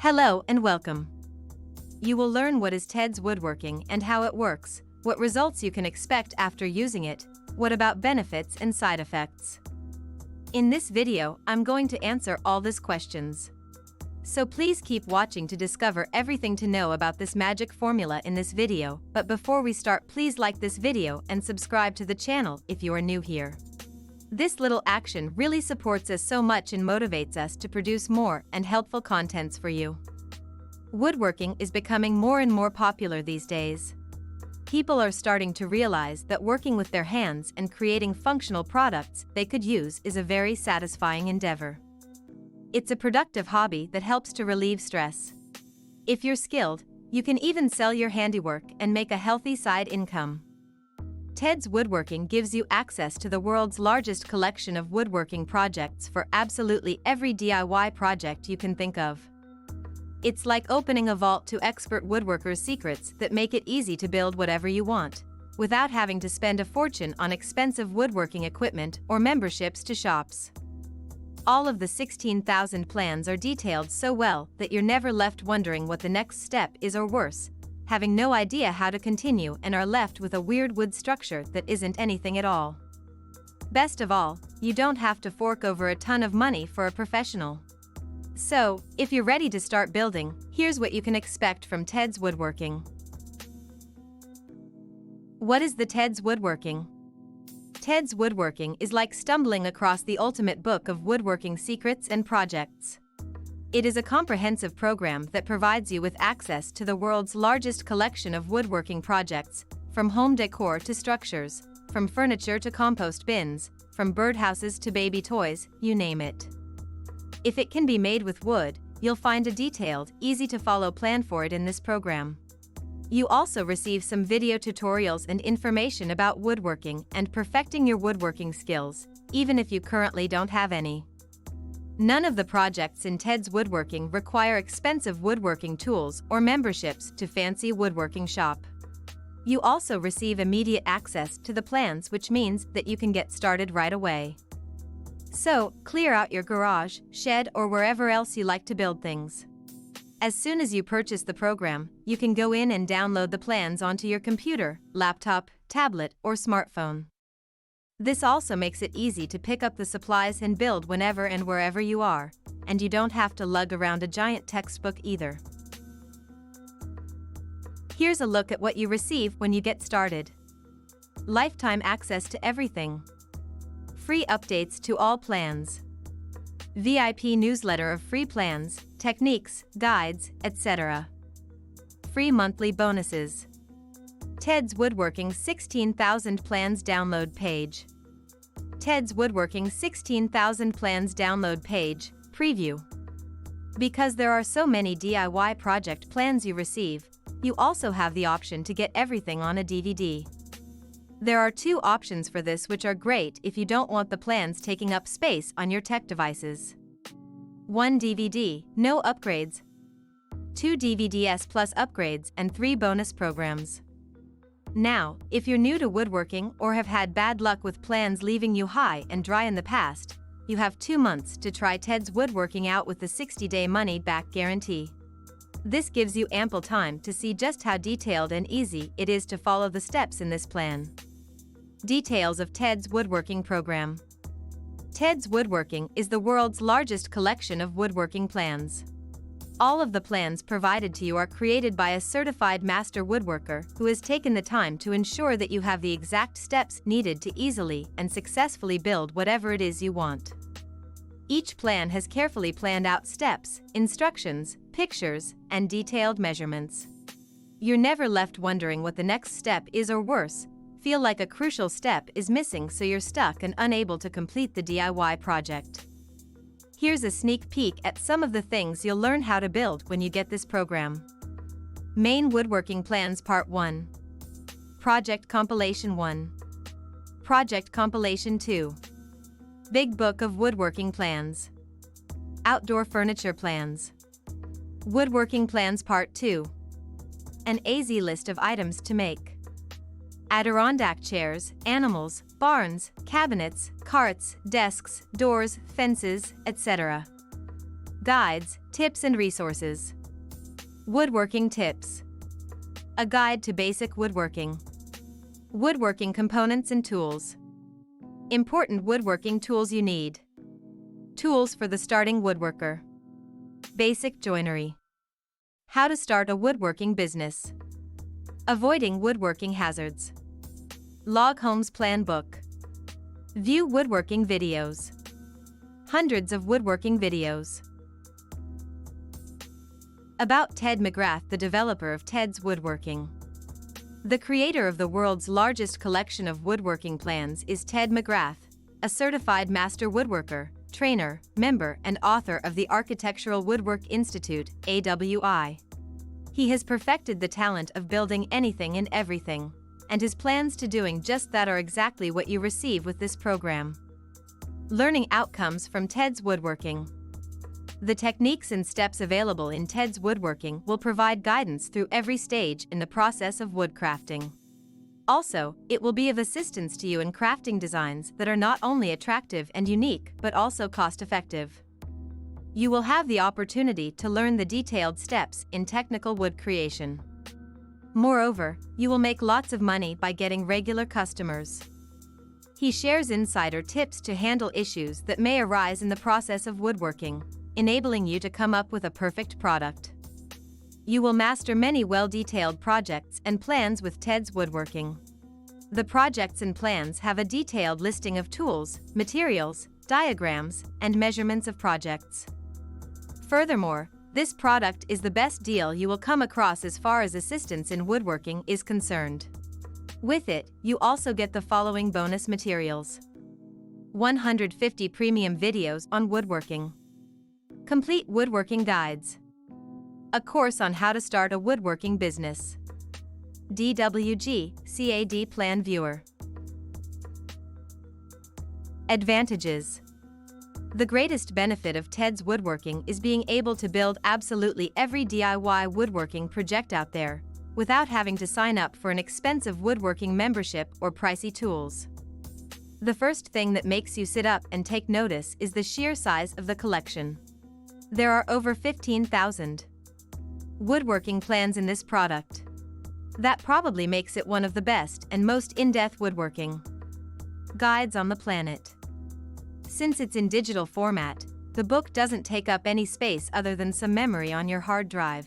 Hello and welcome. You will learn what is Ted's Woodworking and how it works, what results you can expect after using it, what about benefits and side effects. In this video, I'm going to answer all these questions. So please keep watching to discover everything to know about this magic formula in this video, but before we start, please like this video and subscribe to the channel if you are new here. This little action really supports us so much and motivates us to produce more and helpful contents for you. Woodworking is becoming more and more popular these days. People are starting to realize that working with their hands and creating functional products they could use is a very satisfying endeavor. It's a productive hobby that helps to relieve stress. If you're skilled, you can even sell your handiwork and make a healthy side income. Ted's Woodworking gives you access to the world's largest collection of woodworking projects for absolutely every DIY project you can think of. It's like opening a vault to expert woodworkers' secrets that make it easy to build whatever you want, without having to spend a fortune on expensive woodworking equipment or memberships to shops. All of the 16,000 plans are detailed so well that you're never left wondering what the next step is, or worse, having no idea how to continue and are left with a weird wood structure that isn't anything at all. Best of all, you don't have to fork over a ton of money for a professional. So, if you're ready to start building, here's what you can expect from Ted's Woodworking. What is the Ted's Woodworking? Ted's Woodworking is like stumbling across the ultimate book of woodworking secrets and projects. It is a comprehensive program that provides you with access to the world's largest collection of woodworking projects, from home decor to structures, from furniture to compost bins, from birdhouses to baby toys, you name it. If it can be made with wood, you'll find a detailed, easy-to-follow plan for it in this program. You also receive some video tutorials and information about woodworking and perfecting your woodworking skills, even if you currently don't have any. None of the projects in Ted's Woodworking require expensive woodworking tools or memberships to fancy woodworking shop. You also receive immediate access to the plans, which means that you can get started right away. So, clear out your garage, shed, or wherever else you like to build things. As soon as you purchase the program, you can go in and download the plans onto your computer, laptop, tablet, or smartphone. This also makes it easy to pick up the supplies and build whenever and wherever you are, and you don't have to lug around a giant textbook either. Here's a look at what you receive when you get started. Lifetime access to everything. Free updates to all plans. VIP newsletter of free plans, techniques, guides, etc. Free monthly bonuses. Ted's Woodworking 16,000 Plans Download Page. Ted's Woodworking 16,000 Plans Download Page, Preview. Because there are so many DIY project plans you receive, you also have the option to get everything on a DVD. There are two options for this, which are great if you don't want the plans taking up space on your tech devices. 1 DVD, no upgrades. 2 DVDs plus upgrades and 3 bonus programs. Now, if you're new to woodworking or have had bad luck with plans leaving you high and dry in the past, you have 2 months to try Ted's Woodworking out with the 60-day money-back guarantee. This gives you ample time to see just how detailed and easy it is to follow the steps in this plan. Details of Ted's Woodworking program. Ted's Woodworking is the world's largest collection of woodworking plans. All of the plans provided to you are created by a certified master woodworker who has taken the time to ensure that you have the exact steps needed to easily and successfully build whatever it is you want. Each plan has carefully planned out steps, instructions, pictures, and detailed measurements. You're never left wondering what the next step is, or worse, feel like a crucial step is missing, so you're stuck and unable to complete the DIY project. Here's a sneak peek at some of the things you'll learn how to build when you get this program. Main Woodworking Plans Part 1. Project Compilation 1. Project Compilation 2. Big Book of Woodworking Plans. Outdoor Furniture Plans. Woodworking Plans Part 2. An easy list of items to make. Adirondack chairs, animals, barns, cabinets, carts, desks, doors, fences, etc. Guides, tips and resources. Woodworking tips. A guide to basic woodworking. Woodworking components and tools. Important woodworking tools you need. Tools for the starting woodworker. Basic joinery. How to start a woodworking business. Avoiding woodworking hazards. Log Homes Plan Book. View woodworking videos. Hundreds of woodworking videos. About Ted McGrath, the developer of Ted's Woodworking. The creator of the world's largest collection of woodworking plans is Ted McGrath, a certified master woodworker, trainer, member, and author of the Architectural Woodwork Institute, AWI. He has perfected the talent of building anything and everything, and his plans to doing just that are exactly what you receive with this program. Learning outcomes from Ted's Woodworking. The techniques and steps available in Ted's Woodworking will provide guidance through every stage in the process of woodcrafting. Also, it will be of assistance to you in crafting designs that are not only attractive and unique but also cost-effective. You will have the opportunity to learn the detailed steps in technical wood creation. Moreover, you will make lots of money by getting regular customers. He shares insider tips to handle issues that may arise in the process of woodworking, enabling you to come up with a perfect product. You will master many well-detailed projects and plans with Ted's Woodworking. The projects and plans have a detailed listing of tools, materials, diagrams, and measurements of projects. Furthermore, this product is the best deal you will come across as far as assistance in woodworking is concerned. With it, you also get the following bonus materials: 150 premium videos on woodworking. Complete woodworking guides. A course on how to start a woodworking business. DWG CAD Plan Viewer. Advantages. The greatest benefit of Ted's Woodworking is being able to build absolutely every DIY woodworking project out there, without having to sign up for an expensive woodworking membership or pricey tools. The first thing that makes you sit up and take notice is the sheer size of the collection. There are over 15,000 woodworking plans in this product. That probably makes it one of the best and most in-depth woodworking guides on the planet. Since it's in digital format, the book doesn't take up any space other than some memory on your hard drive.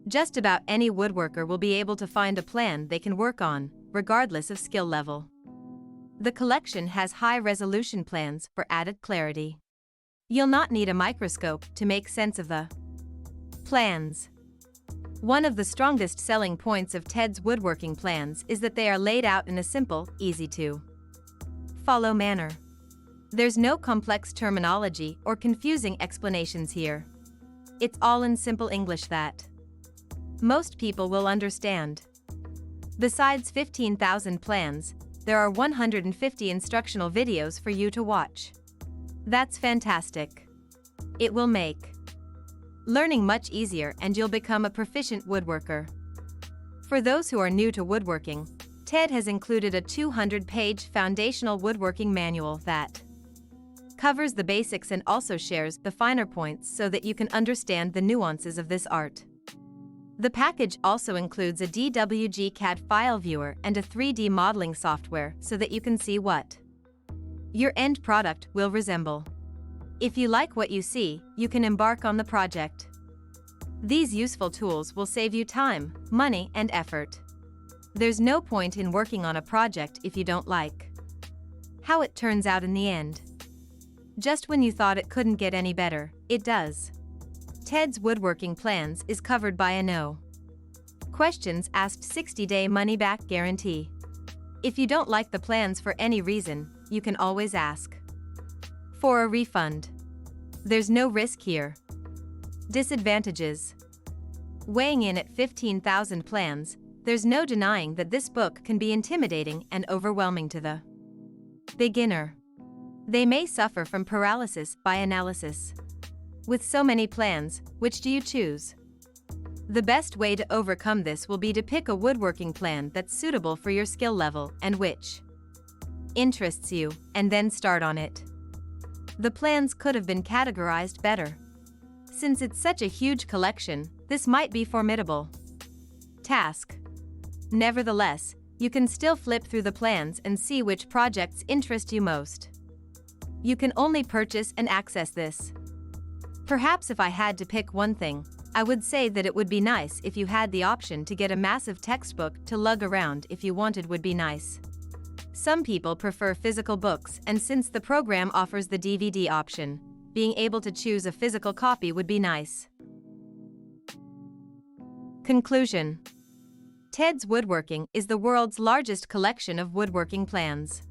Just about any woodworker will be able to find a plan they can work on, regardless of skill level. The collection has high-resolution plans for added clarity. You'll not need a microscope to make sense of the plans. One of the strongest selling points of Ted's Woodworking plans is that they are laid out in a simple, easy-to-follow manner. There's no complex terminology or confusing explanations here. It's all in simple English that most people will understand. Besides 15,000 plans, there are 150 instructional videos for you to watch. That's fantastic. It will make learning much easier and you'll become a proficient woodworker. For those who are new to woodworking, Ted has included a 200-page foundational woodworking manual that covers the basics and also shares the finer points so that you can understand the nuances of this art. The package also includes a DWG CAD file viewer and a 3D modeling software so that you can see what your end product will resemble. If you like what you see, you can embark on the project. These useful tools will save you time, money, and effort. There's no point in working on a project if you don't like how it turns out in the end. Just when you thought it couldn't get any better, it does. Ted's Woodworking plans is covered by a no questions asked 60-day money-back guarantee. If you don't like the plans for any reason, you can always ask for a refund. There's no risk here. Disadvantages. Weighing in at 15,000 plans, there's no denying that this book can be intimidating and overwhelming to the beginner. They may suffer from paralysis by analysis. With so many plans, which do you choose? The best way to overcome this will be to pick a woodworking plan that's suitable for your skill level and which interests you, and then start on it. The plans could have been categorized better. Since it's such a huge collection, this might be formidable task. Nevertheless, you can still flip through the plans and see which projects interest you most. You can only purchase and access this. Perhaps if I had to pick one thing, I would say that it would be nice if you had the option to get a massive textbook to lug around if you wanted would be nice. Some people prefer physical books, and since the program offers the DVD option, being able to choose a physical copy would be nice. Conclusion: Ted's Woodworking is the world's largest collection of woodworking plans.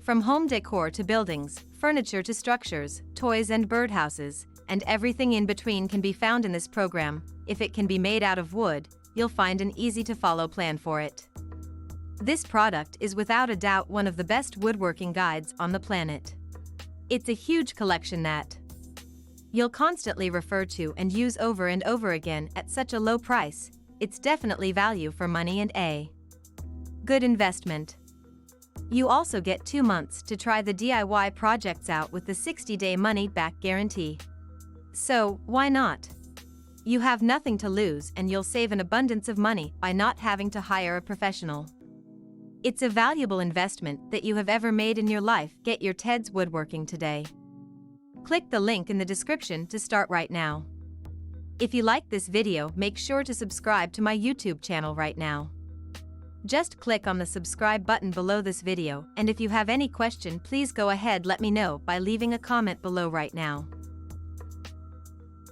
From home decor to buildings, furniture to structures, toys and birdhouses, and everything in between can be found in this program. If it can be made out of wood, you'll find an easy-to-follow plan for it. This product is without a doubt one of the best woodworking guides on the planet. It's a huge collection that you'll constantly refer to and use over and over again at such a low price. It's definitely value for money and a good investment. You also get 2 months to try the DIY projects out with the 60-day money-back guarantee. So, why not? You have nothing to lose and you'll save an abundance of money by not having to hire a professional. It's a valuable investment that you have ever made in your life. Get your Ted's Woodworking today. Click the link in the description to start right now. If you like this video, make sure to subscribe to my YouTube channel right now. Just click on the subscribe button below this video, and if you have any question, please go ahead let me know by leaving a comment below right now.